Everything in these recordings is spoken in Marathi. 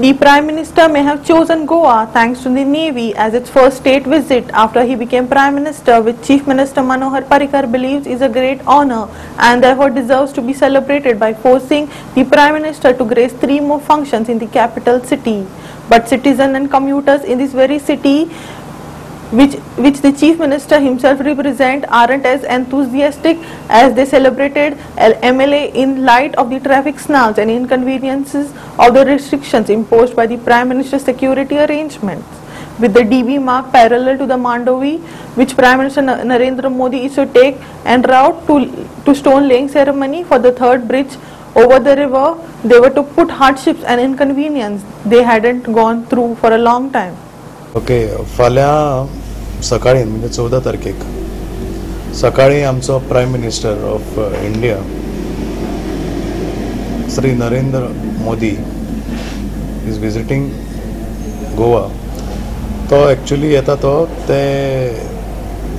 The Prime Minister may have chosen Goa thanks to the Navy as its first state visit after he became Prime Minister, which Chief Minister Manohar Parrikar believes is a great honour and therefore deserves to be celebrated by forcing the Prime Minister to grace 3 more functions in the capital city. But citizens and commuters in this very city which the Chief Minister himself represent aren't as enthusiastic as they celebrated MLA in light of the traffic snarls and inconveniences of the restrictions imposed by the Prime Minister's security arrangements. With the DB mark parallel to the Mandovi, which Prime Minister Narendra Modi is to take en route to stone laying ceremony for the 3rd bridge over the river, they were to put hardships and inconvenience they hadn't gone through for a long time. Okay, फाल्यां सकाळी म्हणजे 14 तारखेक सकाळी आमचो prime minister of India Shri Narendra Modi is visiting Goa. तो एक्चुअली येता तो ते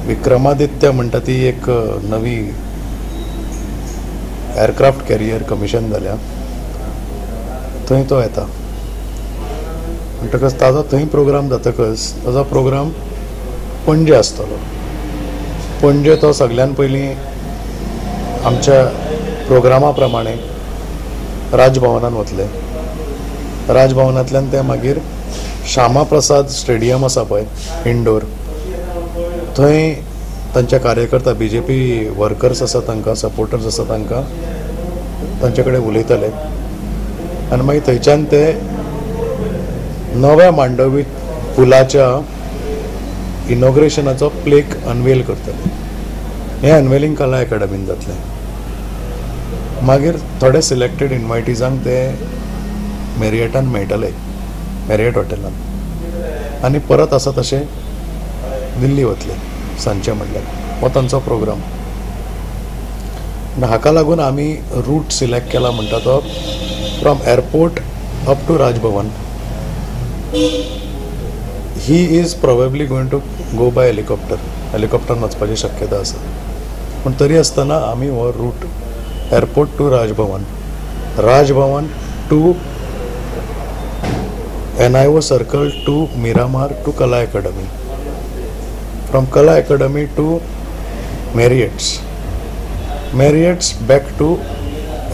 विक्रमादित्य म्हणटा ती एक नवी एअरक्राफ्ट कॅरियर कमिशन जाल्या, थंय तो येता. म्हणटकच ताजो थंय प्रोग्राम जातकच ताजो प्रोग्राम पणजे आसतलो. पणजे तो सगळ्यान पयलीं आमच्या प्रोग्रामा प्रमाणे राजभवनान वतले. राजभवनांतल्यान ते मागीर श्यामा प्रसाद स्टेडियम आसा पळय इंडोर, थंय तांचे कार्यकर्ता BJP वर्कर्स आसा तांकां सपोर्टर्स आसा तांकां तांचे कडेन उलयतले आनी मागीर थंयच्यान ते नव्या मांडवी पुलाच्या इनॉग्रेशनाचो प्लेक अनवेल करतले. हें अनवेलिंग कला अकादमीन जातलें. मागीर थोडे सिलेक्टेड इन्वायटीजांक ते मेरियटान मेळटले, मेरियट हॉटेलान, आनी परत आसा तशें दिल्ली वतले सांजचे म्हणल्यार. हो तांचो प्रोग्राम. हाका लागून आमी रूट सिलेक्ट केला म्हणटा तो from airport up to Rajbhavan. He is probably going to go by हेलिकॉप्टरान वचपाची शक्यता आसा. पूण तरी आसतना आमी हो route airport to Rajbhavan, Rajbhavan to NIO circle to Miramar to Kala Akademi, from Kala Akademi to Marriott's back to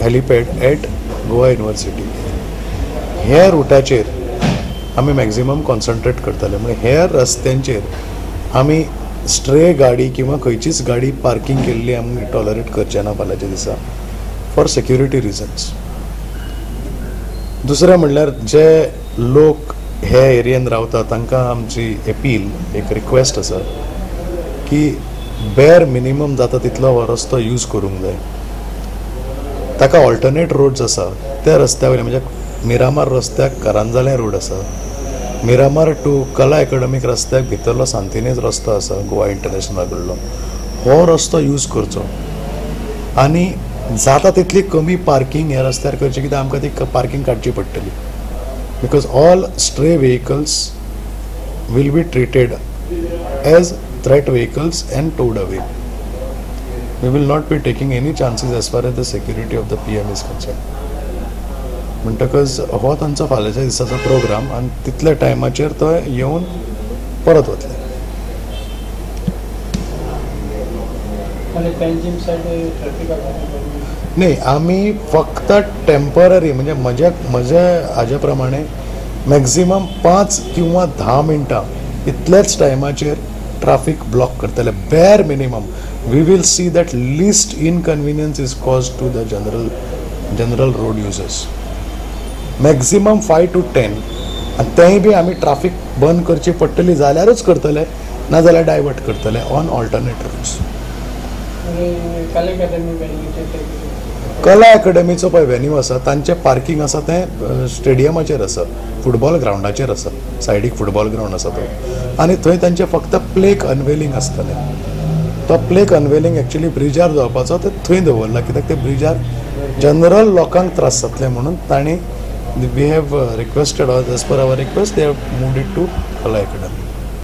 helipad at Goa university. हे रुटाचेर आमी मॅक्झिमम कॉन्सन्ट्रेट करतले. म्हणजे ह्या रस्त्यांचेर आमी स्ट्रे गाडी किंवा खंयचीच गाडी पार्किंग केल्ली आमी टॉलरेट करचे ना फाल्यांच्या दिसा फॉर सेक्युरिटी रिजन्स. दुसरें म्हणल्यार जे लोक हे एरियेन रावता तांकां आमची अपील, एक रिक्वेस्ट आसा की बेर मिनिमम जाता तितलो हो रस्तो यूज करूंक जाय. ताका ऑल्टरनेट रोड्स आसा त्या रस्त्या वयल्यान म्हणजे मिरामार रस्त्याक करंजालें रोड आसा, मिरामार टू कला अकादमीक रस्त्याक भितरलो सांतिनेज रस्तो आसा गोवा इंटरनॅशनल कडलो, हो रस्तो यूज करचो आनी जाता तितली कमी पार्किंग ह्या रस्त्यार करची, कित्याक आमकां ती पार्किंग काडची पडटली. Because all stray vehicles will be treated as threat vehicles and towed away. We will not be taking any chances as far as the security of the PM is concerned. म्हणटकच हो तांचो फाल्यांच्या दिसाचो प्रोग्राम आनी तितल्या टायमाचेर तो येवन परत वतले. न्ही, आमी फक्त टेम्पररी म्हणजे म्हजे हाजे प्रमाणे मॅक्झिमम 5 किंवा 10 मिनटां इतल्याच टायमाचेर ट्रॅफिक ब्लॉक करतले. बेर minimum we will see that least inconvenience is caused to the general road users. Maximum 5 to 10 आनी तेंय बी आमी ट्रॅफिक बंद करची पडटली जाल्यारूच करतले, नाजाल्यार डायवर्ट करतले ऑन ऑल्टरनेट रूट्स. कला अकादमीचो पळय वेन्यू आसा तांचें पार्किंग आसा तें स्टेडियमाचेर आसा, फुटबॉल ग्रावंडाचेर आसा, सायडीक फुटबॉल ग्रावंड आसा तो, आनी थंय तांचें फक्त प्लेक अनवेलिंग आसतलें. तो प्लेक अनवेलिंग एक्चुअली ब्रिजार जावपाचो ते थंय दवरला, कित्याक ते ब्रिजार जनरल लोकांक त्रास जातले म्हणून तांणी we have requested as per our request they have moved it to Kala Akademi.